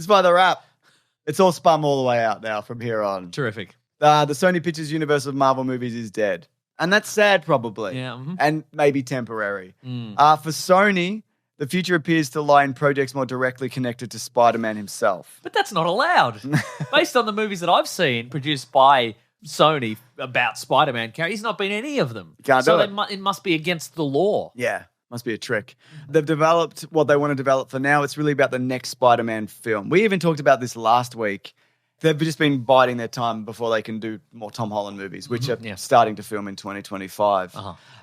Despite the rap. It's all spun all the way out now from here on. Terrific. The Sony Pictures universe of Marvel movies is dead. And that's sad, probably. Yeah. Mm-hmm. And maybe temporary. For Sony, the future appears to lie in projects more directly connected to Spider-Man himself. But that's not allowed. Based on the movies that I've seen produced by Sony about Spider-Man characters, he's not been any of them. Can't do it. It must be against the law. Yeah, must be a trick. They've developed what they want to develop for now. It's really about the next Spider-Man film. We even talked about this last week. They've just been biding their time before they can do more Tom Holland movies, which are starting to film in 2025.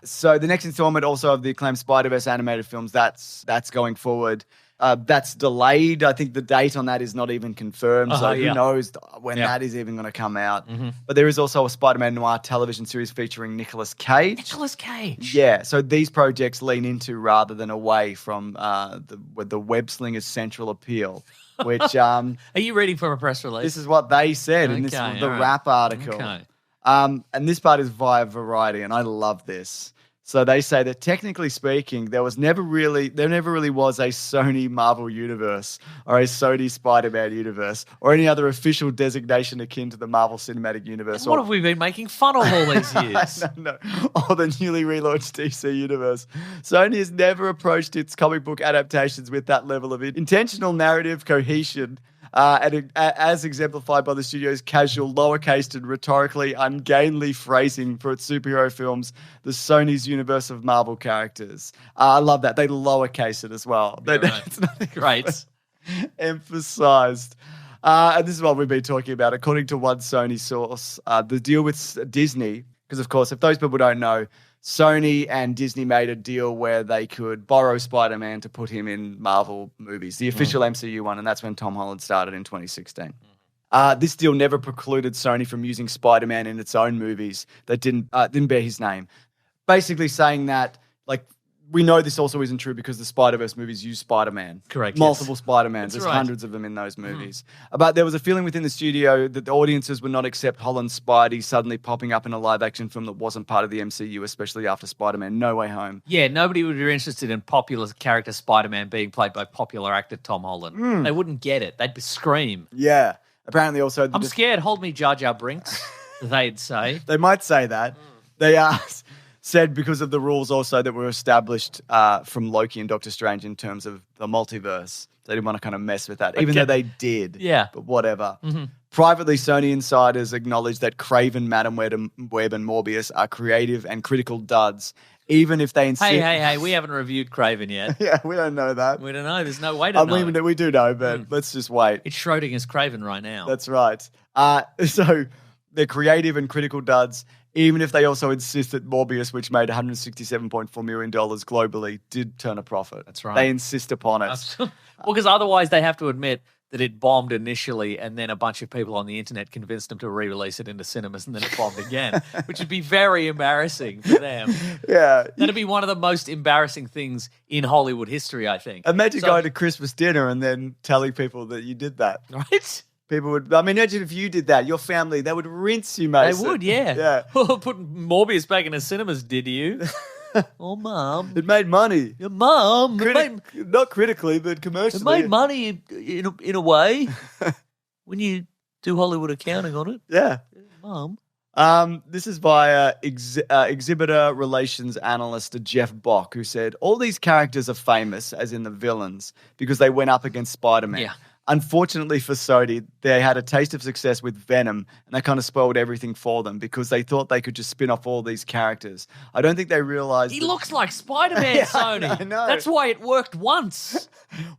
So the next installment also of the acclaimed Spider-Verse animated films, that's going forward. That's delayed. I think the date on that is not even confirmed. So who knows when that is even going to come out. But there is also a Spider-Man noir television series featuring Nicolas Cage. Nicolas Cage. Yeah. So these projects lean into rather than away from the web slinger's central appeal. Which are you reading from a press release? This is what they said in the Wrap article. Okay. And this part is via Variety, and I love this. So they say that technically speaking, there never really was a Sony Marvel universe or a Sony Spider-Man universe or any other official designation akin to the Marvel Cinematic Universe. And what have we been making fun of all these years? No. Or the newly relaunched DC universe. Sony has never approached its comic book adaptations with that level of intentional narrative cohesion. And as exemplified by the studio's casual, lowercase and rhetorically ungainly phrasing for its superhero films, the Sony's universe of Marvel characters. I love that. They lowercase it as well. Yeah, right. It's nothing Great. emphasized. And this is what we've been talking about. According to one Sony source, the deal with Disney, because of course, if those people don't know, Sony and Disney made a deal where they could borrow Spider-Man to put him in Marvel movies, the official MCU one, and that's when Tom Holland started in 2016. This deal never precluded Sony from using Spider-Man in its own movies that didn't bear his name. Basically saying that, like, we know this also isn't true because the Spider-Verse movies use Spider-Man. Correct. Multiple Spider-Mans. That's There's right. hundreds of them in those movies. But there was a feeling within the studio that the audiences would not accept Holland's Spidey suddenly popping up in a live-action film that wasn't part of the MCU, especially after Spider-Man No Way Home. Yeah, nobody would be interested in popular character Spider-Man being played by popular actor Tom Holland. They wouldn't get it. They'd scream. Yeah. Apparently also... I'm scared. Hold me, Jar Jar Brinks, they'd say. They might say that. They said because of the rules also that were established from Loki and Doctor Strange in terms of the multiverse. They didn't want to kind of mess with that, even though they did. Yeah. But whatever. Privately, Sony insiders acknowledged that Kraven, Madam Web, and Morbius are creative and critical duds, even if they insist... Hey, we haven't reviewed Kraven yet. Yeah, we don't know that. We don't know. There's no way to know. I mean, we do know, but let's just wait. It's Schrodinger's Kraven right now. That's right. So they're creative and critical duds, even if they also insist that Morbius, which made $167.4 million globally, did turn a profit. That's right. They insist upon it. Well, because otherwise they have to admit that it bombed initially and then a bunch of people on the internet convinced them to re-release it into cinemas and then it bombed again, which would be very embarrassing for them. Yeah. That'd be one of the most embarrassing things in Hollywood history, I think. Imagine going to Christmas dinner and then telling people that you did that. Right? People would, I mean, imagine if you did that, your family, they would rinse you, mate. They would, yeah. Yeah. Putting Morbius back in the cinemas, did you? Oh, Mum. It made money. Your Mum. Not critically, but commercially. It made money in a way when you do Hollywood accounting on it. Yeah. Mum. This is by exhibitor relations analyst Jeff Bock, who said, all these characters are famous, as in the villains, because they went up against Spider-Man. Yeah. Unfortunately for Sony, they had a taste of success with Venom, and that kind of spoiled everything for them because they thought they could just spin off all these characters. I don't think they realized... He looks like Spider-Man, Yeah, Sony. I know. That's why it worked once.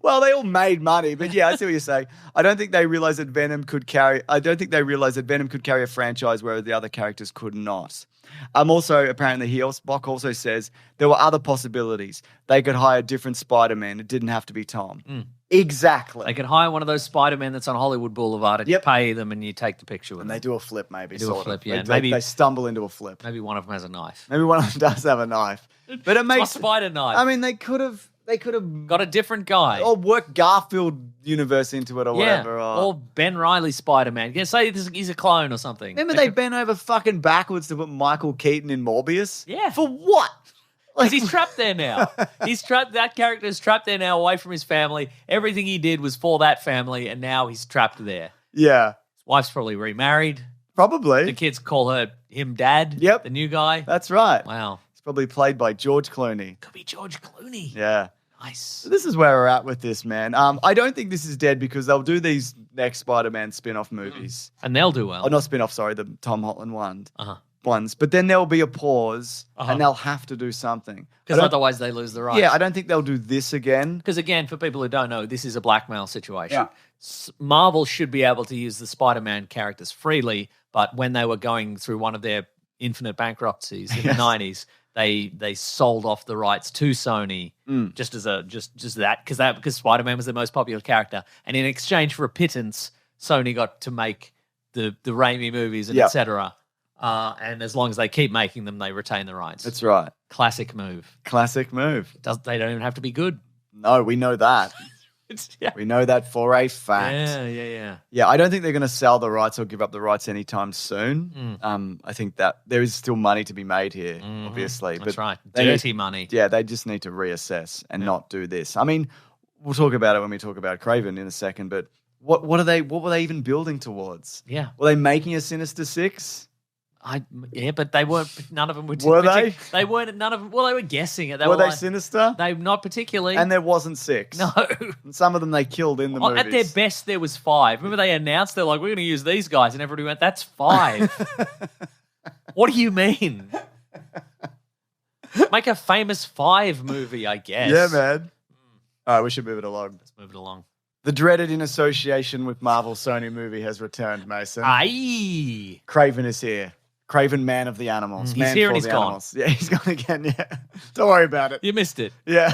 Well, they all made money, but yeah, I see what you're saying. I don't think they realized that Venom could carry a franchise where the other characters could not. Also, apparently, Bock also says there were other possibilities. They could hire different Spider-Man. It didn't have to be Tom. Exactly. They could hire one of those Spider-Men that's on Hollywood Boulevard and you pay them and you take the picture with and them. they do a flip, maybe. They do a flip, yeah. They stumble into a flip. Maybe one of them has a knife. Maybe one of them does have a knife. But it makes a spider knife. I mean, they could have got a different guy. or worked Garfield universe into it or whatever. Or Ben Reilly Spider-Man. Yeah, say he's a clone or something. Remember they bent over fucking backwards to put Michael Keaton in Morbius? Yeah. For what? Because he's trapped there now. That character is trapped there now, away from his family. Everything he did was for that family, and now he's trapped there. Yeah. His wife's probably remarried. Probably. The kids call him dad. Yep. The new guy. That's right. Wow. It's probably played by George Clooney. Could be George Clooney. Yeah. Nice. So this is where we're at with this, man. I don't think this is dead because they'll do these next Spider-Man spin-off movies. And they'll do well. Oh, not spin-off, sorry, the Tom Holland Uh-huh. ones. But then there'll be a pause and they'll have to do something. Because otherwise they lose the rights. Yeah, I don't think they'll do this again. Because again, for people who don't know, this is a blackmail situation. Yeah. Marvel should be able to use the Spider-Man characters freely, but when they were going through one of their infinite bankruptcies in the 90s, they sold off the rights to Sony just as because Spider-Man was the most popular character, and in exchange for a pittance, Sony got to make the Raimi movies and etc. And as long as they keep making them, they retain the rights. That's right. Classic move. Classic move. They don't even have to be good. No, we know that. Yeah. We know that for a fact. Yeah. Yeah, I don't think they're going to sell the rights or give up the rights anytime soon. I think that there is still money to be made here, obviously. That's right. Dirty money. Yeah, they just need to reassess and not do this. I mean, we'll talk about it when we talk about Kraven in a second, but what were they even building towards? Yeah. Were they making a Sinister Six? But they weren't. None of them were. Were they? They weren't. None of them. Well, they were guessing it. Were they sinister? They not particularly. And there wasn't 6. No. And some of them they killed in the movies. At their best, there was 5. Remember, they announced they're like, we're going to use these guys, and everybody went, "That's 5." What do you mean? Make a famous 5 movie, I guess. Yeah, man. All right, we should move it along. Let's move it along. The dreaded in association with Marvel Sony movie has returned, Mason. Aye. Kraven is here. Kraven, man of the animals. He's here and he's gone. Animals. Yeah, he's gone again, yeah. Don't worry about it. You missed it. Yeah.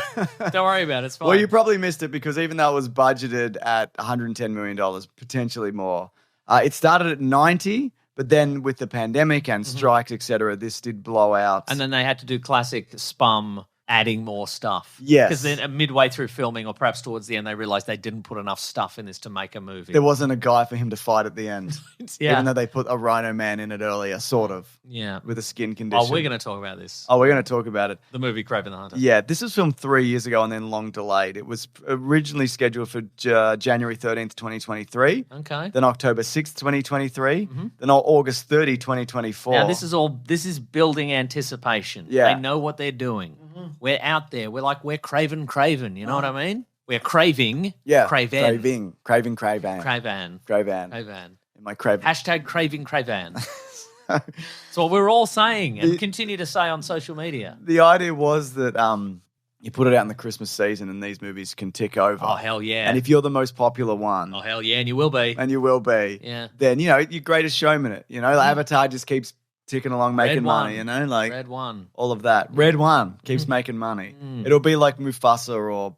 Don't worry about it. It's fine. Well, you probably missed it because even though it was budgeted at $110 million, potentially more, it started at 90, but then with the pandemic and strikes, etc., this did blow out. And then they had to do classic spum, adding more stuff. Yes. Because then midway through filming, or perhaps towards the end, they realized they didn't put enough stuff in this to make a movie. There wasn't a guy for him to fight at the end. Yeah. Even though they put a Rhino Man in it earlier, sort of. Yeah. With a skin condition. Oh, we're going to talk about this. Oh, we're going to talk about it. The movie Kraven the Hunter. Yeah, this was filmed 3 years ago and then long delayed. It was originally scheduled for January 13th, 2023. Okay. Then October 6th, 2023. Then August 30, 2024. Now, this is building anticipation. Yeah. They know what they're doing. We're out there. We're Kraven. You know what I mean? We're craving. Yeah. Kraven. Kraven. Kraven. In my Kraven. Hashtag craving Kraven. That's what we're all saying and continue to say on social media. The idea was that you put it out in the Christmas season and these movies can tick over. Oh, hell yeah. And if you're the most popular one. Oh, hell yeah, and you will be. And you will be. Yeah. Then, you're greatest showman it. Avatar just keeps ticking along, making money, Red One. All of that. Red One keeps making money. It'll be like Mufasa or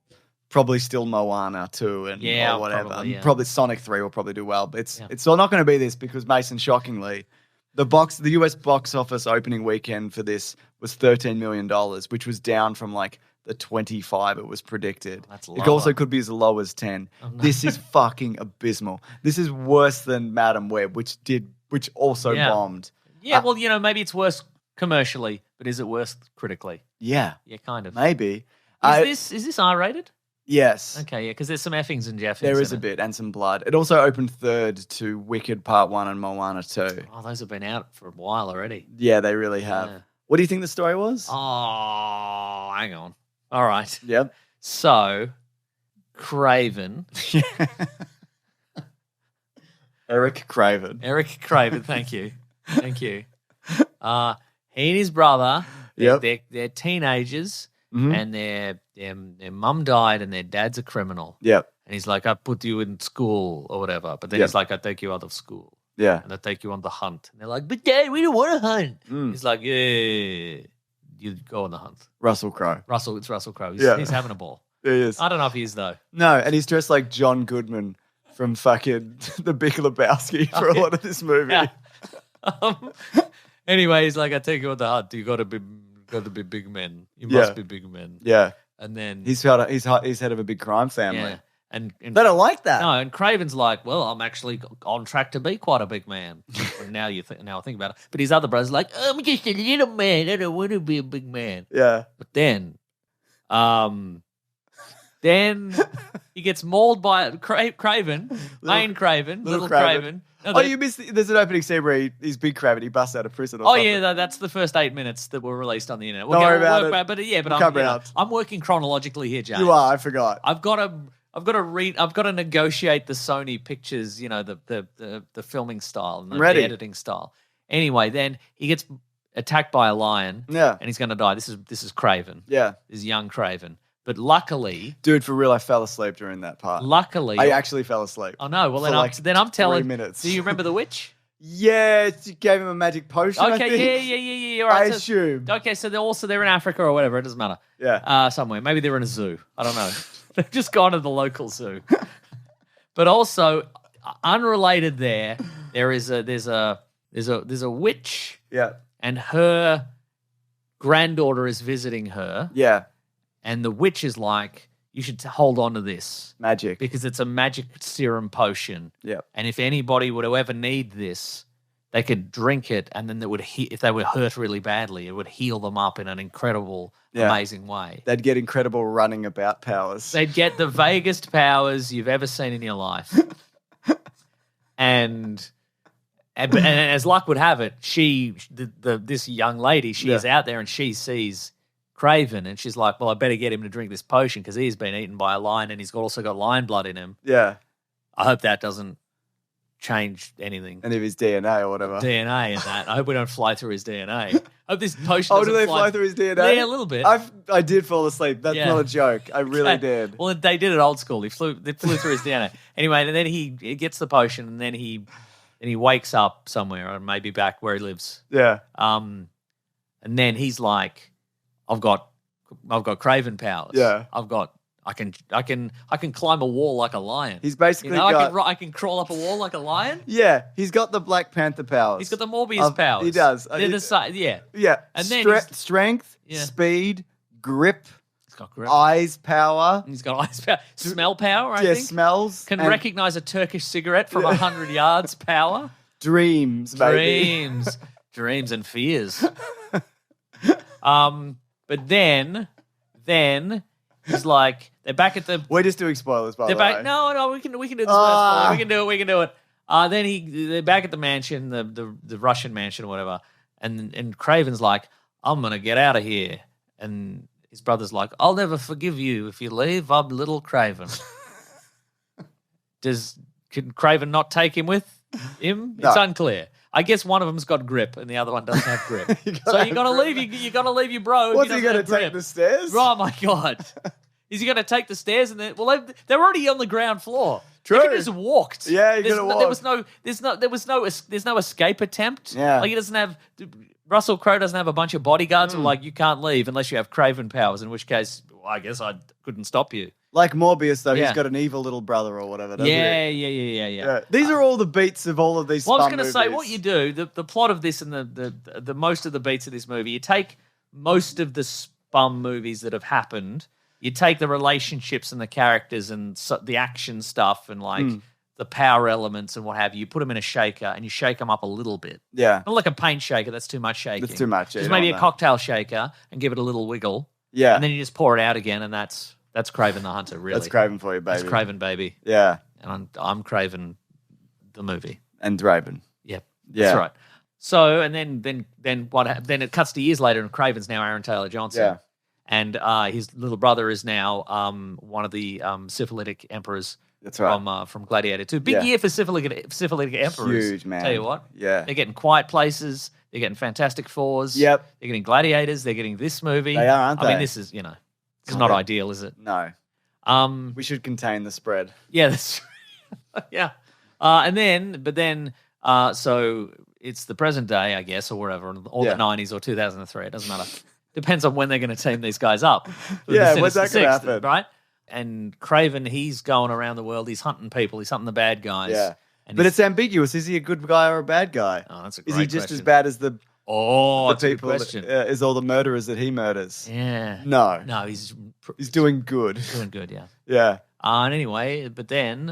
probably still Moana 2 or whatever. Probably, yeah. Probably Sonic 3 will probably do well. But it's all not going to be this because, Mason, shockingly, the US box office opening weekend for this was $13 million, which was down from like the 25 it was predicted. That's it also could be as low as 10. Oh, no. This is fucking abysmal. This is worse than Madam Web, which also bombed. Yeah, well, maybe it's worse commercially, but is it worse critically? Yeah. Yeah, kind of. Maybe. Is this R-rated? Yes. Okay, yeah, because there's some effings and jeffings. There is a bit, and some blood. It also opened third to Wicked Part 1 and Moana 2. Oh, those have been out for a while already. Yeah, they really have. Yeah. What do you think the story was? Oh, hang on. All right. Yep. So, Kraven. Eric Kraven, thank you. Thank you. He and his brother, they're teenagers, and their mum died and their dad's a criminal. Yep. And he's like, I put you in school or whatever. But then he's like, I take you out of school. Yeah. And I take you on the hunt. And they're like, but Dad, we don't want to hunt. He's like, yeah, you go on the hunt. Russell Crowe. It's Russell Crowe. He's having a ball. He is. I don't know if he is, though. No, and he's dressed like John Goodman from fucking The Big Lebowski for a lot of this movie. Yeah. Anyway, he's like, I take you on the hunt. You got to be big men. You must be big men. Yeah. And then he's head of a big crime family. Yeah. And They don't like that. no, and Kraven's like, well, I'm actually on track to be quite a big man. now I think about it. But his other brother's like, I'm just a little man. I don't want to be a big man. Yeah. But then he gets mauled by Kraven, main Kraven, little Kraven. No, you missed. There's an opening scene where he's big Kraven. He busts out of prison. Or oh something. Yeah, that's the first 8 minutes that were released on the internet. Don't worry about it. But I'm working chronologically here, James. You are. I forgot. I've got to negotiate the Sony pictures, the filming style and the editing style. Anyway, then he gets attacked by a lion. Yeah. And he's going to die. This is Kraven. Yeah. This is young Kraven. But luckily, dude, for real, I fell asleep during that part. Luckily, I actually fell asleep. Oh no! Well, then I'm telling. 3 minutes. Do you remember the witch? Yeah, she gave him a magic potion. Okay, I think. yeah. All right, I assume. Okay, so they're in Africa or whatever. It doesn't matter. Yeah. Somewhere. Maybe they're in a zoo. I don't know. They've just gone to the local zoo. But also, unrelated, there's a witch. Yeah. And her granddaughter is visiting her. Yeah. And the witch is like, you should hold on to this. Magic. Because it's a magic serum potion. Yeah. And if anybody would ever need this, they could drink it, and then if they were hurt really badly, it would heal them up in an incredible, amazing way. They'd get incredible running about powers. They'd get the vaguest powers you've ever seen in your life. and as luck would have it, this young lady, she is out there and she sees Kraven, and she's like, well, I better get him to drink this potion because he's been eaten by a lion and he's also got lion blood in him. Yeah. I hope that doesn't change anything. Any of his DNA or whatever. DNA and that. I hope we don't fly through his DNA. I hope this potion doesn't do they fly through his DNA? Yeah, a little bit. I did fall asleep. That's not a joke. I really did. Well, they did it old school. They flew through his DNA. Anyway, and then he gets the potion, and then he wakes up somewhere, or maybe back where he lives. Yeah. And then he's like, I've got Kraven powers. Yeah. I can climb a wall like a lion. He's basically I can crawl up a wall like a lion. Yeah, he's got the Black Panther powers. He's got the Morbius powers. He does. They're the same. Yeah. Yeah. And then strength, speed, grip. He's got grip. Eyes power. He's got eyes power. Smell power, I think. Yeah, smells. Can recognize a Turkish cigarette from 100 yards power. Dreams, baby. Dreams and fears. But then he's like, they're back at the. We're just doing spoilers, by the way. No, we can do this. We can do it. Then they're back at the mansion, the Russian mansion or whatever, and Kraven's like, I'm gonna get out of here, and his brother's like, I'll never forgive you if you leave. I'm little Kraven. Can Kraven not take him with him? No. It's unclear. I guess one of them's got grip and the other one doesn't have grip. So you gotta leave. You gotta leave your bro. What's he gonna take the stairs? Oh my god! Is he gonna take the stairs and then? Well, they're already on the ground floor. True. They could just walked. Yeah, you gotta walk. There's no escape attempt. Yeah. Like he doesn't have. Russell Crowe doesn't have a bunch of bodyguards who are like, you can't leave unless you have Kraven powers. In which case, I guess I couldn't stop you. Like Morbius, though, he's got an evil little brother or whatever, doesn't he? Yeah. These are all the beats of all of these Well, I was going to say, what you do, the plot of this and the most of the beats of this movie, you take most of the spum movies that have happened, you take the relationships and the characters and the action stuff and like the power elements and what have you put them in a shaker and you shake them up a little bit. Yeah. Not like a paint shaker, that's too much shaking. That's too much. Just maybe a cocktail shaker and give it a little wiggle. Yeah. And then you just pour it out again and that's Kraven the Hunter, really. That's Kraven for you, baby. That's Kraven, baby. Yeah. And I'm Kraven the movie. And Draven. Yep. Yeah. That's right. So, and then what? Then it cuts to years later, and Kraven's now Aaron Taylor Johnson. Yeah. And his little brother is now one of the syphilitic emperors. That's right. From Gladiator 2. Big year for syphilitic emperors. Huge, man. Tell you what. Yeah. They're getting Quiet Places. They're getting Fantastic Fours. Yep. They're getting Gladiators. They're getting this movie. They are, aren't they? I mean, this is not ideal, is it? No. We should contain the spread. Yeah, that's yeah. So it's the present day, I guess, or whatever, or the 90s or 2003. It doesn't matter. Depends on when they're going to team these guys up. When's that going to happen? Right? And Kraven, he's going around the world. He's hunting people. He's hunting the bad guys. Yeah. But it's ambiguous. Is he a good guy or a bad guy? Oh, that's a great Is he just question. as bad as the that's people? A good question. Is all the murderers that he murders? Yeah. No. No, he's doing good. Doing good, yeah. Yeah. And anyway, but then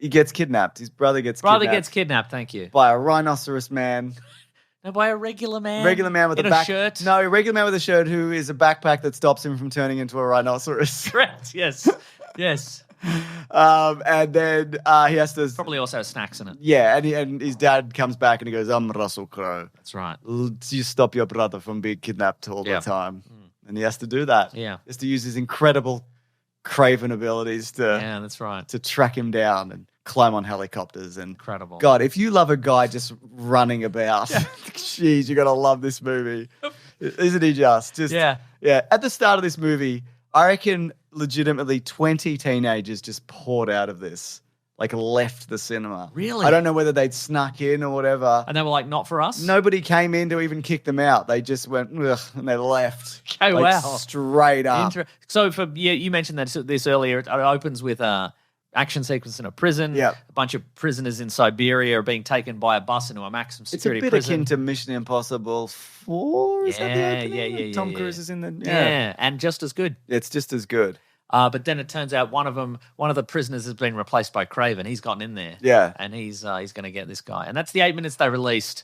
He gets kidnapped. His brother gets kidnapped. Thank you. by a rhinoceros man. No, by a regular man. Regular man with in a shirt. No, regular man with a shirt who is a backpack that stops him from turning into a rhinoceros. Correct. Yes. Yes. And then he has to Probably also has snacks in it. Yeah, and his dad comes back and he goes, "I'm Russell Crowe. That's right. You stop your brother from being kidnapped all the time." And he has to do that. Yeah. He has to use his incredible Kraven abilities Yeah, that's right. to track him down and climb on helicopters. And Incredible. God, if you love a guy just running about, jeez, you're gonna love this movie. Isn't he just? Yeah. At the start of this movie, I reckon legitimately 20 teenagers just poured out of this. Like left the cinema. Really? I don't know whether they'd snuck in or whatever. And they were like, not for us? Nobody came in to even kick them out. They just went, ugh, and they left. Okay, like, wow. Straight up. So you mentioned this earlier. It opens with a action sequence in a prison. Yep. A bunch of prisoners in Siberia are being taken by a bus into a maximum security prison. It's a bit akin to Mission Impossible 4. Is that the opening? Yeah. Tom Cruise is in the... Yeah, and just as good. It's just as good. But then it turns out one of the prisoners has been replaced by Kraven. He's gotten in there. Yeah. And he's going to get this guy. And that's the 8 minutes they released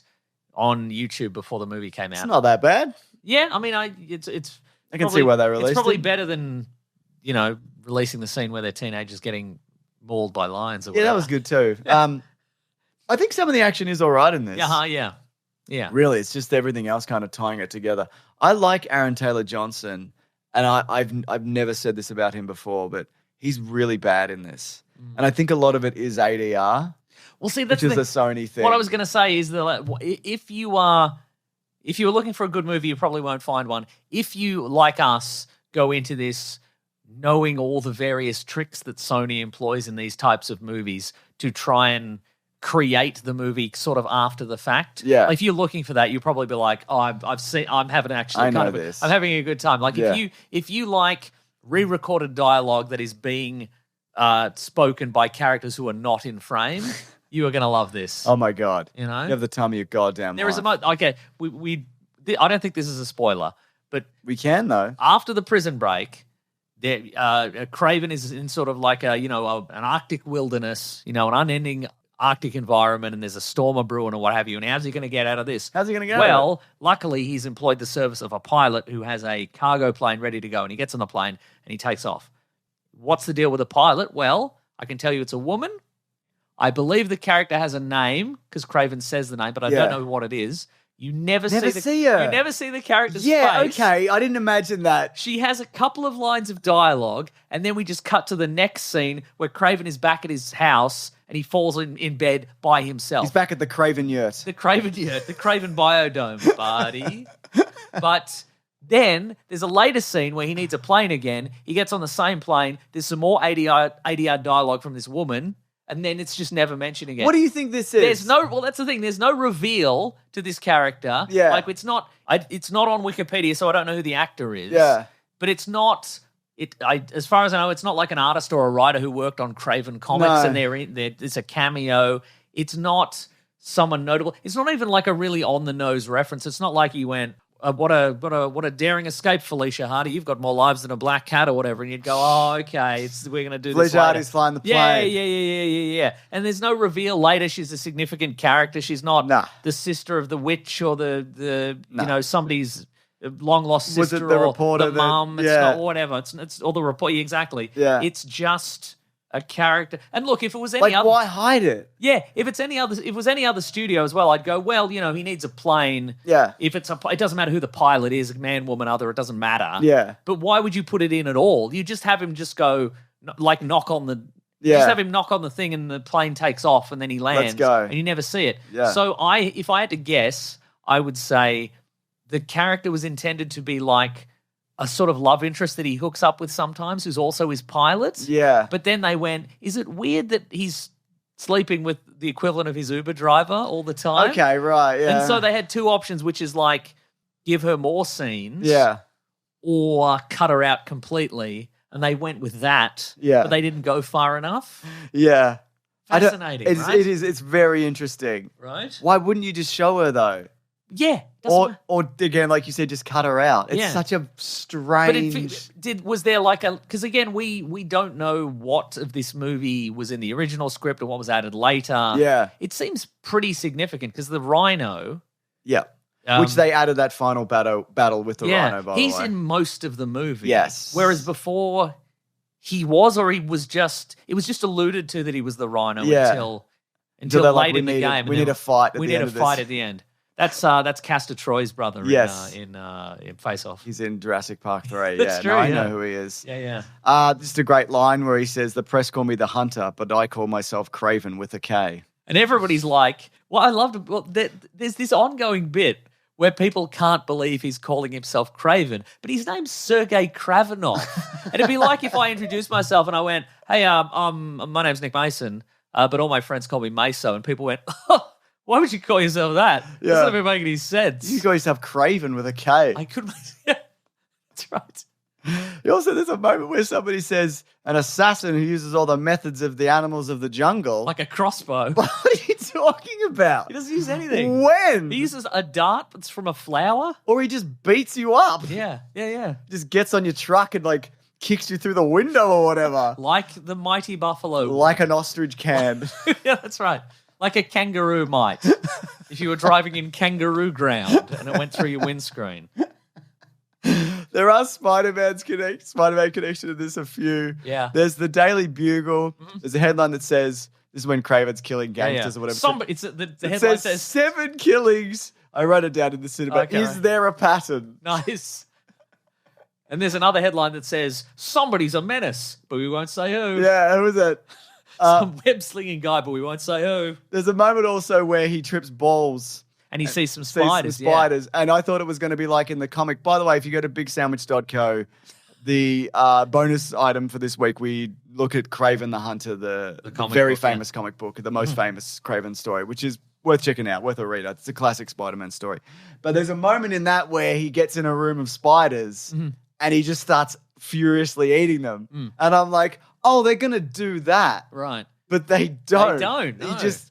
on YouTube before the movie came out. It's not that bad. Yeah, I mean, it's I can see why they released it. It's probably better than, releasing the scene where they're teenagers getting mauled by lions or whatever. Yeah, that was good too. I think some of the action is all right in this. Yeah. Really, it's just everything else kind of tying it together. I like Aaron Taylor-Johnson. And I've never said this about him before, but he's really bad in this. And I think a lot of it is ADR. Well, see, that's which is a Sony thing. What I was going to say is that if you were looking for a good movie, you probably won't find one. If you, like us, go into this knowing all the various tricks that Sony employs in these types of movies to try and create the movie sort of after the fact. Yeah. Like if you're looking for that, you'll probably be like, "Oh, I'm having I'm having a good time." Like if you like re-recorded dialogue that is being spoken by characters who are not in frame, you are going to love this. Oh my God. You know? You have the time of your goddamn There life. is okay, I don't think this is a spoiler, but we can though. After the prison break, Kraven is in sort of like an Arctic wilderness, an unending Arctic environment, and there's a storm a brewing or what have you. And how's he going to get out of this? How's he going to get out of it? Well, luckily, he's employed the service of a pilot who has a cargo plane ready to go, and he gets on the plane and he takes off. What's the deal with the pilot? Well, I can tell you it's a woman. I believe the character has a name because Kraven says the name, but I don't know what it is. You never see her. You never see the character's face. Yeah, okay. I didn't imagine that. She has a couple of lines of dialogue, and then we just cut to the next scene where Kraven is back at his house and he falls in bed by himself. He's back at the Kraven yurt. The Kraven biodome, buddy. But then there's a later scene where he needs a plane again. He gets on the same plane. There's some more ADR dialogue from this woman. And then it's just never mentioned again. What do you think this is? Well, that's the thing. There's no reveal to this character. Yeah. Like it's not on Wikipedia, so I don't know who the actor is. Yeah. But it's not. As far as I know, it's not like an artist or a writer who worked on Kraven comics and it's a cameo. It's not someone notable. It's not even like a really on the nose reference. It's not like he went, what a daring escape, Felicia Hardy. You've got more lives than a black cat or whatever. And you'd go, oh, okay, we're going to do this Felicia Hardy's flying the plane. Yeah. And there's no reveal later. She's a significant character. She's not the sister of the witch or the somebody's long lost sister. Was it the reporter? The mum. It's not whatever. It's or the report. Exactly. Yeah. It's just a character. And look, if it was any other, why hide it? Yeah, if it was any other studio as well, I'd go, well, he needs a plane. Yeah. If it doesn't matter who the pilot is, man, woman, other, it doesn't matter. Yeah. But why would you put it in at all? You just have him just go knock on the. Yeah. Just have him knock on the thing and the plane takes off and then he lands. Let's go. And you never see it. Yeah. So if I had to guess, I would say the character was intended to be like a sort of love interest that he hooks up with sometimes, who's also his pilot. Yeah. But then they went, is it weird that he's sleeping with the equivalent of his Uber driver all the time? Okay, right, yeah. And so they had two options, which is like give her more scenes or cut her out completely. And they went with that, but they didn't go far enough. Yeah. Fascinating, right? It is. It's very interesting. Right? Why wouldn't you just show her, though? Yeah. doesn't Or again, like you said, just cut her out. It's Yeah. such a But strange. was there like a, because again, we don't know what of this movie was in the original script or what was added later. Yeah. It seems pretty significant because the Rhino. Yeah. Which they added that final battle with the Rhino, by the way. He's in most of the movie. Yes. Whereas before he was just, it was just alluded to that he was the Rhino until they're like, late in the game. We need a fight We need a fight at the end. That's Castor Troy's brother in Face Off. He's in Jurassic Park 3. That's true, I know who he is. Yeah. Just a great line where he says, "The press call me the Hunter, but I call myself Kraven with a K." And everybody's like, well, I loved it. Well, there's this ongoing bit where people can't believe he's calling himself Kraven, but his name's Sergei Kravenov. And it'd be like if I introduced myself and I went, "Hey, my name's Nick Mason, but all my friends call me Meso," and people went, "Oh, why would you call yourself that? Yeah. Doesn't even make any sense." You call yourself Kraven with a K. I could, yeah, that's right. Also, there's a moment where somebody says, "An assassin who uses all the methods of the animals of the jungle." Like a crossbow. What are you talking about? He doesn't use anything. When? He uses a dart that's from a flower. Or he just beats you up. Yeah. Just gets on your truck and like kicks you through the window or whatever. Like the mighty buffalo. Like an ostrich can. Yeah, that's right. Like a kangaroo might. If you were driving in kangaroo ground and it went through your windscreen. There are Spider-Man connection to this, a few. Yeah. There's the Daily Bugle. There's a headline that says, this is when Kraven's killing gangsters or whatever. The it headline says says 7 killings. I wrote it down in the cinema. Okay, Is right. there a pattern? nice. And there's another headline that says, somebody's a menace, but we won't say who. Yeah, who was it? Some web-slinging guy, but we won't say who. There's a moment also where he trips balls. And he sees some Sees some spiders. spiders. And I thought it was going to be like in the comic. By the way, if you go to bigsandwich.co, the bonus item for this week, we look at Kraven the Hunter, the very book, famous comic book, the most famous Kraven story, which is worth checking out, worth a read. It's a classic Spider-Man story. But there's a moment in that where he gets in a room of spiders and he just starts furiously eating them. And I'm like, oh, they're going to do that. Right. But they don't. They don't, no. He just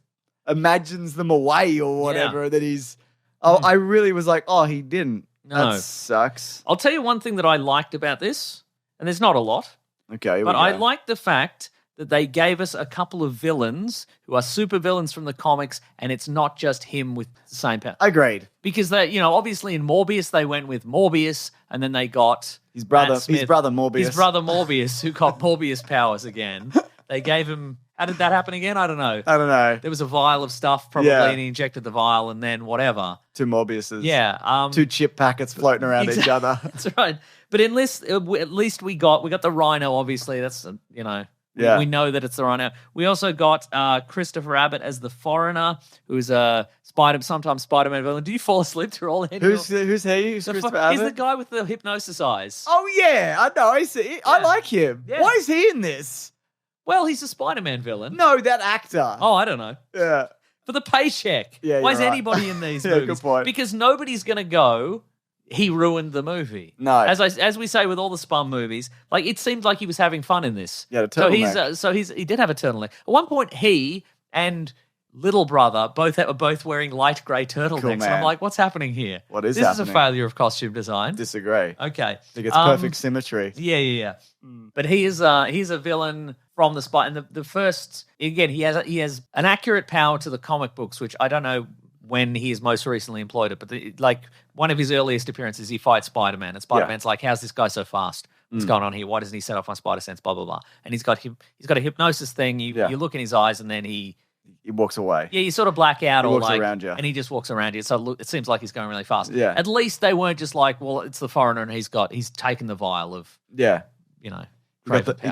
imagines them away or whatever that he's... Oh, I really was like, oh, he didn't. No. That sucks. I'll tell you one thing that I liked about this, and there's not a lot, Okay, but I like the fact that they gave us a couple of villains who are super villains from the comics, and it's not just him with the same power. Agreed. Because they, obviously in Morbius they went with Morbius, and then they got His brother Matt Smith, Morbius. His brother Morbius, who got Morbius powers again. They gave him. How did that happen again? I don't know. I don't know. There was a vial of stuff, probably, Yeah. and he injected the vial, and then whatever. 2 Morbiuses. Yeah. 2 chip packets floating around each other. That's right. But at least we got the Rhino. Obviously, that's Yeah. we know that it's the Rhino. We also got Christopher Abbott as the Foreigner, who's a sometimes Spider-Man villain. Do you fall asleep through all the Who's he? Who's Christopher Abbott? He's the guy with the hypnosis eyes. Oh, yeah. I know. I see. I like him. Yeah. Why is he in this? Well, he's a Spider-Man villain. No, that actor. Oh, I don't know. Yeah. For the paycheck. Yeah, Why is you're right. anybody in these Yeah, movies? good point. Because nobody's going to go, he ruined the movie. No. As we say with all the Spun movies, like it seemed like he was having fun in this. Yeah, the so turtleneck. he did have a turtleneck. At one point, he and little brother were both wearing light grey turtlenecks. Cool, and man. I'm like, what's happening here? What is this happening? This is a failure of costume design. Disagree. Okay. I think it's perfect symmetry. Yeah. But he's a villain from the spot. And the first, again, he has an accurate power to the comic books, which I don't know when he has most recently employed it, but one of his earliest appearances, he fights Spider-Man, and Spider-Man's like, how's this guy so fast? What's going on here? Why doesn't he set off my spider sense? Blah, blah, blah. And he's got a hypnosis thing. You look in his eyes, and then he walks away. Yeah, you sort of black out He or walks around you. and he just walks around you. So it seems like he's going really fast. Yeah. At least they weren't just like, well, it's the Foreigner and he's taken the vial of, Yeah. Kraven He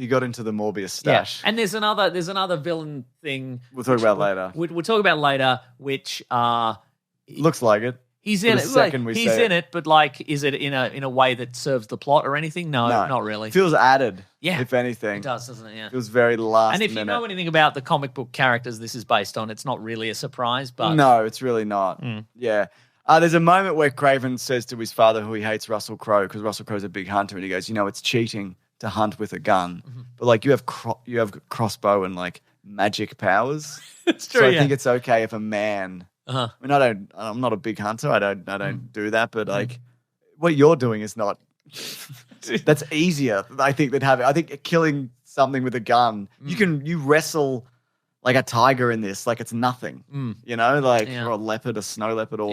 got into the Morbius stash. Yeah. And there's another villain thing. We'll talk about later. We'll talk about later, which Looks like it. he's in the it. second we He's say in it, but is it in a way that serves the plot or anything? No, not really. Feels added. Yeah. If anything. It does, doesn't it? Yeah. Feels very last And if minute. you know anything about the comic book characters this is based on, it's not really a surprise. But No, it's really not. Yeah. There's a moment where Kraven says to his father, who he hates, Russell Crowe, because Russell Crowe's a big hunter, and he goes, it's cheating to hunt with a gun, but you have crossbow and magic powers. it's true. So I think it's okay if a man Uh-huh. I mean, I'm not a big hunter. I don't do that. But like, what you're doing is not. That's easier, I think, than having. I think killing something with a gun. You wrestle like a tiger in this, like it's nothing. You know, like or a leopard, a snow leopard, or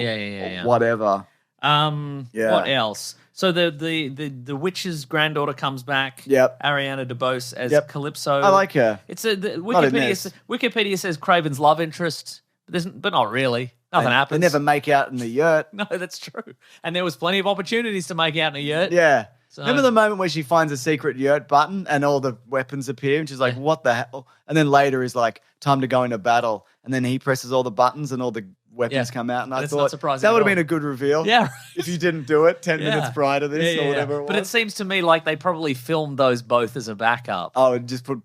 whatever. What else? So the witch's granddaughter comes back. Yep. Ariana DeBose as Calypso. I like her. It's Wikipedia says Kraven's love interest, but not really. Nothing happens. They never make out in the yurt. No, that's true. And there was plenty of opportunities to make out in a yurt. Yeah. So, remember the moment where she finds a secret yurt button and all the weapons appear and she's like, what the hell? And then later is like, time to go into battle. And then he presses all the buttons and all the weapons come out. And I thought that would have been a good reveal. Yeah. If you didn't do it 10 minutes prior to this or whatever it was. But it seems to me like they probably filmed those both as a backup. Oh, and just put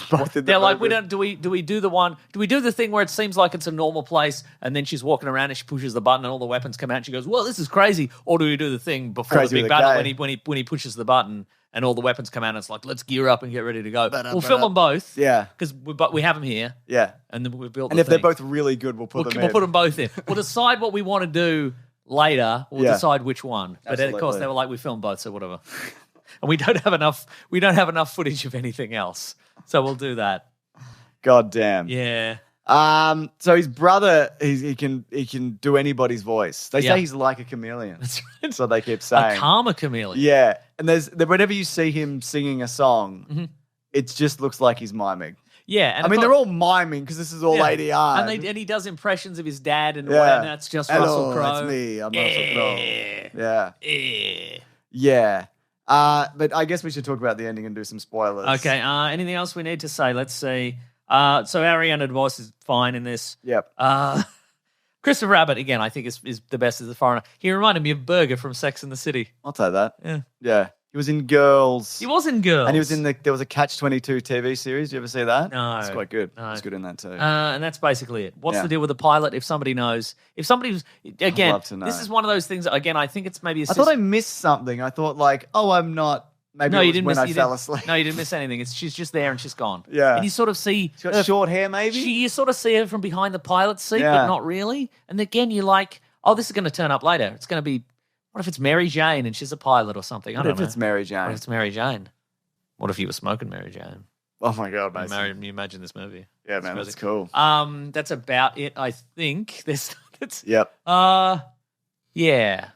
both in They're like, do we do the thing where it seems like it's a normal place and then she's walking around and she pushes the button and all the weapons come out and she goes, well, this is crazy. Or do we do the thing before the big battle when he pushes the button and all the weapons come out and it's like, let's gear up and get ready to go. We'll film them both. Yeah. Because we have them here. Yeah. And then we've built and if they're both really good, we'll put them in. We'll put them both in. We'll decide what we want to do later. We'll decide which one. But of course, they were like, we filmed both, so whatever. And we don't have enough footage of anything else. So we'll do that. God damn. Yeah. So his brother, he can do anybody's voice. They say he's like a chameleon. That's right. So they keep saying. A karma chameleon. Yeah. And whenever you see him singing a song, it just looks like he's miming. Yeah. And I mean, they're all miming because this is all ADR. And he does impressions of his dad and that's just Russell Crowe. That's me. I'm Russell Crowe. Yeah. Yeah. But I guess we should talk about the ending and do some spoilers. Okay. Anything else we need to say? Let's see. So Ariana DeBose is fine in this. Yep. Christopher Abbott, again, I think is the best as the foreigner. He reminded me of Berger from Sex and the City. I'll say that. Yeah. Yeah. He was in Girls. He was in Girls. And he was in there was a Catch-22 TV series. Did you ever see that? No. It's quite good. No. It's good in that too. And that's basically it. What's the deal with the pilot? If somebody knows. If somebody's, again, I'd love to know. This is one of those things, again, I think it's maybe a I thought I missed something. I thought like, I'm not. Maybe it was when I fell asleep. No, you didn't miss anything. She's just there and she's gone. Yeah. And you sort of see... She's got short hair, maybe? You sort of see her from behind the pilot's seat, but not really. And again, you're like, this is going to turn up later. It's going to be... What if it's Mary Jane and she's a pilot or something? I don't know. What if it's Mary Jane? What if it's Mary Jane? What if you were smoking Mary Jane? Oh my God, mate. You imagine this movie. Yeah, man, that's cool. That's about it, I think. Yep. Yeah.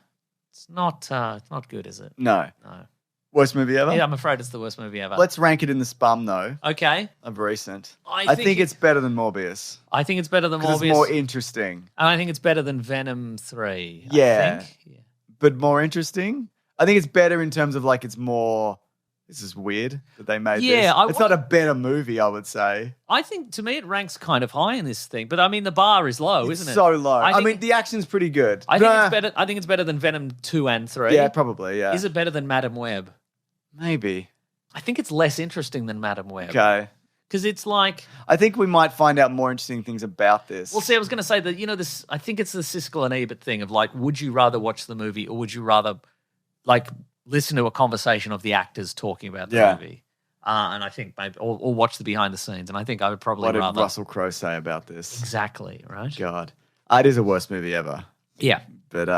It's not good, is it? No. No. Worst movie ever? Yeah, I'm afraid it's the worst movie ever. Let's rank it in the spum, though. Okay. Of recent. I think it's better than Morbius. I think it's better than Morbius. It's more interesting. And I think it's better than Venom 3. Yeah. I think. Yeah. But more interesting? I think it's better in terms of like it's more... This is weird that they made this. It's not a better movie, I would say. I think, to me, it ranks kind of high in this thing. But, I mean, the bar is low, isn't it? So low. I mean, the action's pretty good. I think it's better than Venom 2 and 3. Yeah, probably, yeah. Is it better than Madam Web? Maybe. I think it's less interesting than Madam Web. Okay. Because it's like... I think we might find out more interesting things about this. Well, see, I was going to say that, this... I think it's the Siskel and Ebert thing of like, would you rather watch the movie or would you rather, like... listen to a conversation of the actors talking about the movie. And I think maybe, or watch the behind the scenes. And I think I would probably rather. What did Russell Crowe say about this? Exactly, right? God. It is a worst movie ever. Yeah. But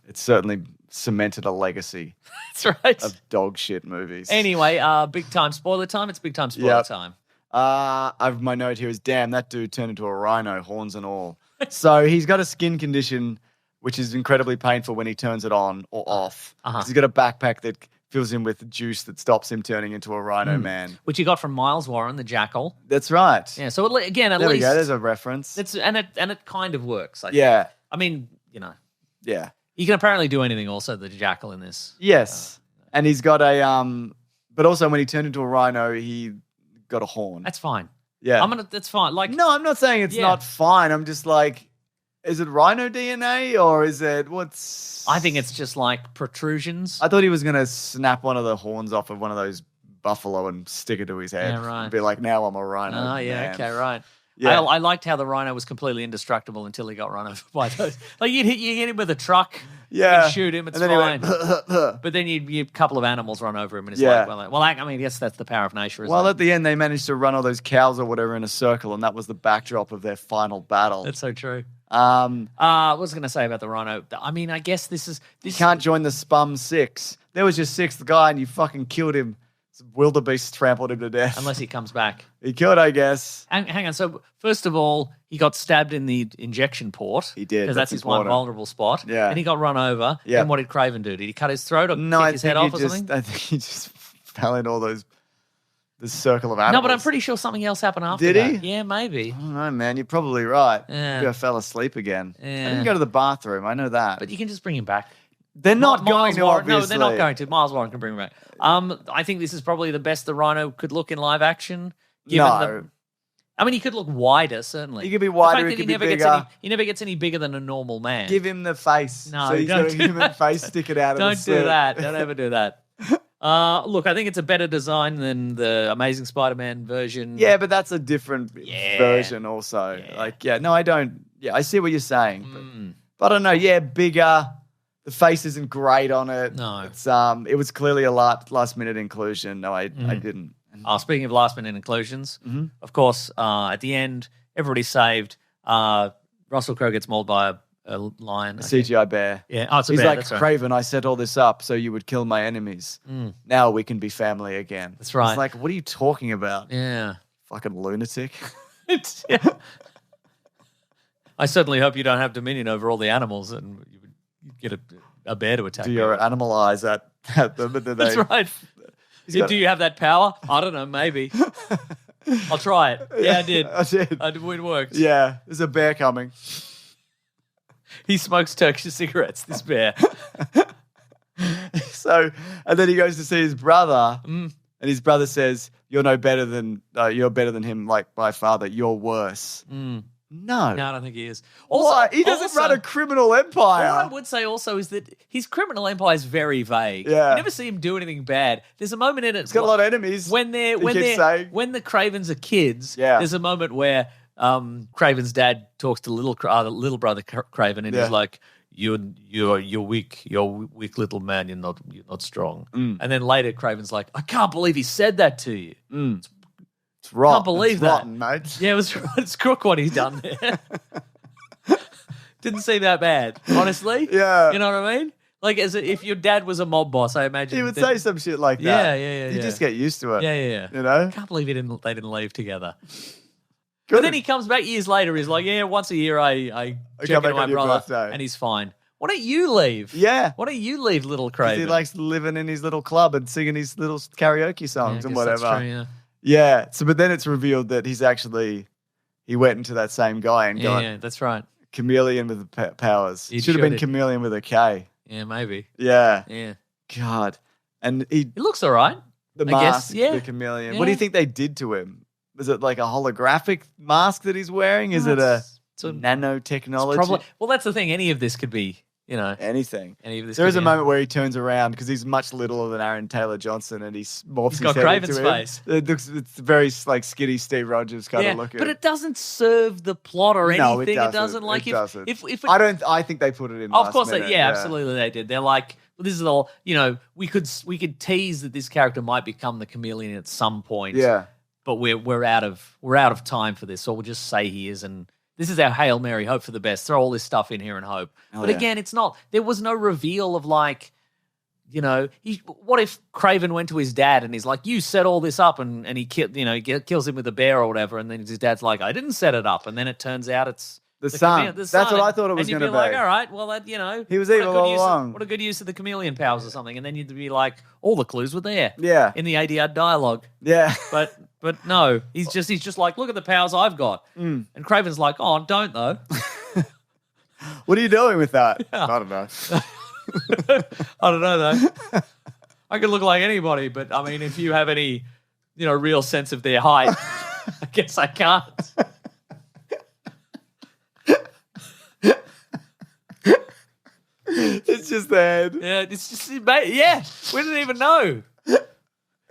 it's certainly cemented a legacy. That's right. Of dog shit movies. Anyway, big time spoiler time. It's big time spoiler time. My note here is, damn, that dude turned into a rhino, horns and all. So he's got a skin condition which is incredibly painful when he turns it on or off. He's got a backpack that fills him with juice that stops him turning into a rhino man. Which he got from Miles Warren, the Jackal. That's right. Yeah, so again, at there least... There we go, there's a reference. And it kind of works, I think. Yeah. I mean, Yeah. He can apparently do anything also, the Jackal in this. Yes. And he's got a... But also when he turned into a rhino, he got a horn. That's fine. Yeah. That's fine. Like, no, I'm not saying it's not fine. I'm just like... Is it rhino DNA or is it what's... I think it's just like protrusions. I thought he was going to snap one of the horns off of one of those buffalo and stick it to his head. Yeah, right. And be like, now I'm a rhino. Oh, yeah, man. okay, right. Yeah. I liked how the rhino was completely indestructible until he got run over by those. Like, you hit him with a truck, you shoot him, it's and then fine. But then a couple of animals run over him and it's I mean, yes, that's the power of nature, isn't it? Well, at the end, they managed to run all those cows or whatever in a circle, and that was the backdrop of their final battle. That's so true. What was I going to say about the rhino? I mean, I guess this. You can't join the Spum 6. There was your sixth guy, and you fucking killed him. Some wildebeest trampled him to death. Unless he comes back. He could, I guess. Hang on. So, first of all, he got stabbed in the injection port. He did. Because that's his one vulnerable spot. Yeah. And he got run over. Yeah. And what did Kraven do? Did he cut his throat or kick his head off or something? I think he just fell in all the circle of animals. No, but I'm pretty sure something else happened after Did that. he? Yeah, maybe. I don't know, man. You're probably right. Yeah. Maybe I fell asleep again. Yeah. I didn't go to the bathroom. I know that. But you can just bring him back. They're not going to, obviously. No, they're not going to. Miles Warren can bring him back. I think this is probably the best the Rhino could look in live action. No. I mean, he could look wider, certainly. He could be wider, he could be bigger. He never gets any bigger than a normal man. Give him the face. No, so he's got a human face sticking out of the suit. Don't do that. Don't ever do that. Look, I think it's a better design than the Amazing Spider-Man version. Yeah, but that's a different version also. Yeah. No, I don't. Yeah, I see what you're saying. But I don't know. Yeah, bigger. The face isn't great on it. No. It's it was clearly a last minute inclusion. No, I didn't. Speaking of last minute inclusions, of course, at the end, everybody's saved. Russell Crowe gets mauled by a lion. A CGI bear. Yeah. Oh, it's a He's bear. like, That's right. Kraven, I set all this up so you would kill my enemies. Now we can be family again. That's right. It's like, what are you talking about? Yeah. Fucking lunatic. I certainly hope you don't have dominion over all the animals and you would get a bear to attack Do you. your animal eyes at them? And then That's right. Do you have that power? I don't know. Maybe. I'll try it. Yeah, I did. I did. It worked. Yeah, there's a bear coming. He smokes Turkish cigarettes, this bear. So, and then he goes to see his brother, and his brother says, "You're no better than you're better than him. Like my father, you're worse." No, I don't think he is. Why? He doesn't run a criminal empire. What I would say also is that his criminal empire is very vague. Yeah. You never see him do anything bad. There's a moment in it. He's got a lot of enemies. When the Cravens are kids, there's a moment where Craven's dad talks to little brother Craven, and he's like, "You're weak. You're a weak little man. You're not strong." And then later, Craven's like, "I can't believe he said that to you." It's rotten. Can't believe that. Rotten, mate. Yeah, it's crook what he's done there. Didn't seem that bad, honestly. Yeah. You know what I mean? Like, if your dad was a mob boss, I imagine He would say some shit like that. Yeah. You just get used to it. Yeah. You know? Can't believe they didn't leave together. Good. But then he comes back years later. He's like, "Yeah, once a year I check come in back on my on your brother, birthday." and he's fine." Why don't you leave? Yeah. Why don't you leave, little 'Cause Craven? he likes living in his little club and singing his little karaoke songs and whatever. That's true, yeah. Yeah. So, but then it's revealed that he went into that same guy and got Yeah, that's right. chameleon with the powers. He Should have sure been did. chameleon with a K. Yeah, maybe. Yeah. Yeah. God. And he, It looks all right. the I mask, guess, yeah. the chameleon. What do you Yeah. think they did to him? Was it like a holographic mask that he's wearing? Is it a nanotechnology? Probably. Well, that's the thing. Any of this could be, Anything. any of this. There could is a be moment where he turns around because he's much littler than Aaron Taylor Johnson, and he morphs He's his got head Craven's into him. face. It's very like skinny Steve Rogers kind of looking. but it doesn't serve the plot or No, anything. it It doesn't. Like it doesn't. if it, I think they put it in. of last course, minute, yeah, absolutely, they did. They're like, well, this is all. We could tease that this character might become the chameleon at some point. Yeah. But we're out of time for this, so we'll just say he is, and this is our Hail Mary, hope for the best. Throw all this stuff in here and hope. But again, it's not. There was no reveal of like, what if Kraven went to his dad and he's like, "You set all this up," and he kills him with a bear or whatever, and then his dad's like, "I didn't set it up," and then it turns out it's The sun. the That's sun. what I thought it was And you'd going to be like, be. all right, well, that He was what a evil good all use of- along. What a good use of the chameleon powers or something, and then you'd be like, all the clues were there. Yeah. In the ADR dialogue. Yeah. But no, he's just like, look at the powers I've got. And Craven's like, oh, don't though. What are you doing with that? Yeah. I don't know. I don't know though. I could look like anybody, but I mean, if you have any, real sense of their height, I guess I can't. It's just the head. Yeah, it's just, yeah, we didn't even know.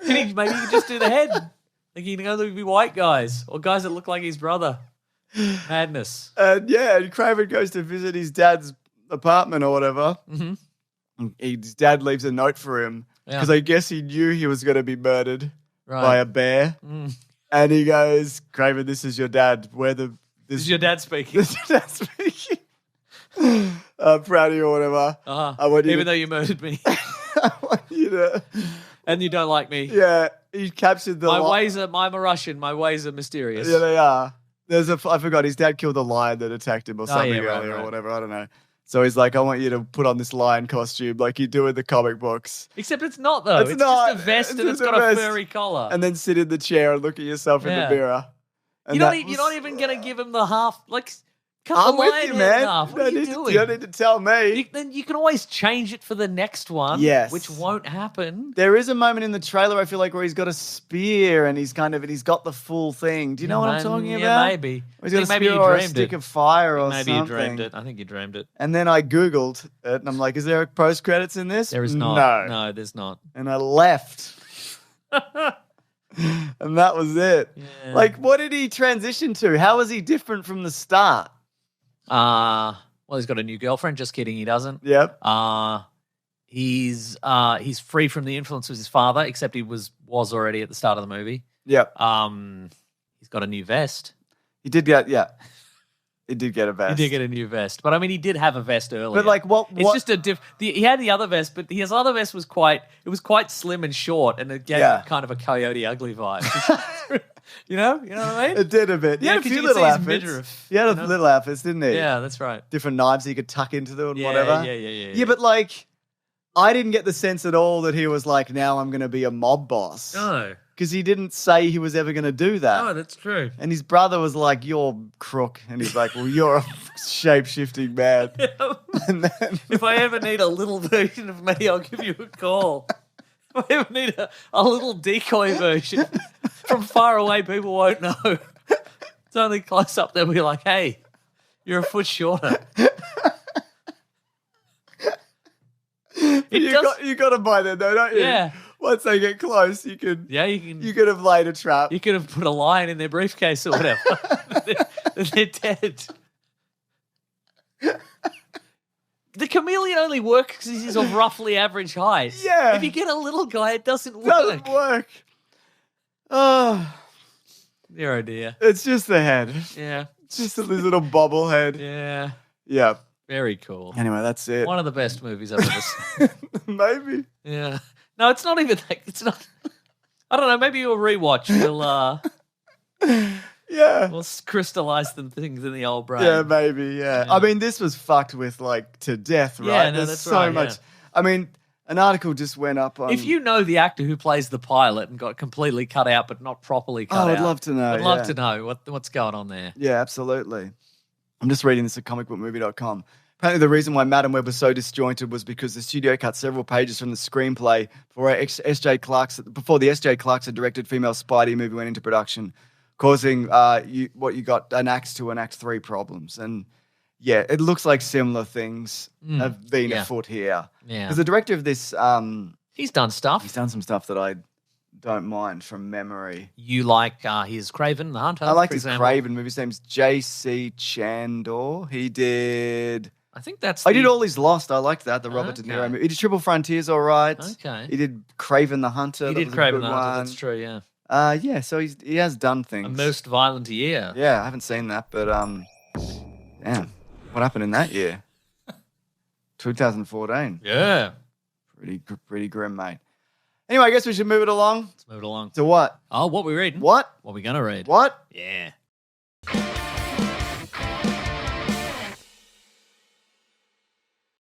Maybe you could just do the head. Like, there'd be white guys or guys that look like his brother. Madness. And Kraven goes to visit his dad's apartment or whatever. Mm-hmm. His dad leaves a note for him because I guess he knew he was going to be murdered by a bear. And he goes, "Kraven, this is your dad. This is your dad speaking. This is your dad speaking. proud of you or whatever. I want you Even though you murdered me I want you to. and you don't like me. Yeah, he captured the. I'm a Russian. My ways are mysterious. Yeah, they are. I forgot his dad killed a lion that attacked him or something earlier or right. whatever. I don't know. So he's like, I want you to put on this lion costume like you do in the comic books. Except it's not though. It's not. just a vest and it's just got a vest. furry collar. And then sit in the chair and look at yourself in the mirror. And You're not even going to give him the half, cut I'm the with lion you, head man. in half. What are you doing? You don't need to tell me. Then you can always change it for the next one. Yes. Which won't happen. There is a moment in the trailer, I feel like, where he's got a spear and he's got the full thing. Do you know what I'm talking about? Yeah, maybe. Or he's got a Maybe spear you or a dreamed stick it. of fire or Maybe something. you dreamed it. I think you dreamed it. And then I Googled it and I'm like, is there a post credits in this? There is not. No, there's not. And I left. And that was it. Yeah. Like, what did he transition to? How was he different from the start? Well, he's got a new girlfriend. Just kidding, he doesn't. Yep. He's free from the influence of his father, except he was already at the start of the movie. Yep. He's got a new vest. He did get, He did get a vest. He did get a new vest, but I mean, he did have a vest earlier. But like, what? It's just a he had the other vest, but his other vest was quite slim and short, and it gave him kind of a Coyote Ugly vibe. You know what I mean? It did a bit. He had a few little outfits. He had little outfits, didn't he? Yeah, that's right. Different knives he could tuck into them and Yeah, whatever. Yeah. Yeah, but like, I didn't get the sense at all that he was like, now I'm going to be a mob boss. No. Because he didn't say he was ever going to do that. No, that's true. And his brother was like, you're crook. And he's like, well, you're a shape-shifting man. And then, if I ever need a little version of me, I'll give you a call. If I ever need a little decoy version from far away, people won't know. It's only close up they'll be like, hey, you're a foot shorter. You got to buy that though, don't you? Yeah. Once they get close, you could. Yeah, you can. You could have laid a trap. You could have put a lion in their briefcase or whatever. They're dead. The chameleon only works because he's of roughly average height. Yeah. If you get a little guy, it doesn't work. Doesn't work. Oh, dear, oh dear. It's just the head. Yeah. It's just this little bobblehead. Yeah. Yeah. Very cool. Anyway, that's it. One of the best movies I've ever seen. Maybe. Yeah. No, it's not even that. It's not. I don't know. Maybe you'll rewatch. We'll crystallize the things in the old brain. Yeah, maybe. Yeah. I mean, this was fucked with like to death, right? Yeah, no, There's that's so right, much. yeah. I mean, an article just went up on. If you know the actor who plays the pilot and got completely cut out, but not properly cut out, I'd love to know. I'd love to know what's going on there. Yeah, absolutely. I'm just reading this at comicbookmovie.com. Apparently, the reason why Madam Web was so disjointed was because the studio cut several pages from the screenplay before the S.J. Clarkson directed female Spidey movie went into production, causing what you got an Act 2 and Act 3 problems. And yeah, it looks like similar things have been afoot here. Yeah, because the director of this, he's done stuff. He's done some stuff that I don't mind from memory. You like his Kraven the Hunter? I like his Kraven movie. His name's J.C. Chandor. He did. I think that's. I did All Is Lost. I liked that. The Robert De Niro movie. He did Triple Frontiers. All right. Okay. He did Kraven the Hunter. He did Kraven the Hunter. That's true. Yeah. Yeah. So he has done things. A most violent year. Yeah, I haven't seen that, but damn, what happened in that year? 2014. Yeah. Pretty grim, mate. Anyway, I guess we should move it along. Let's move it along. To what? Oh, what we reading? What? What we gonna read? What? Yeah.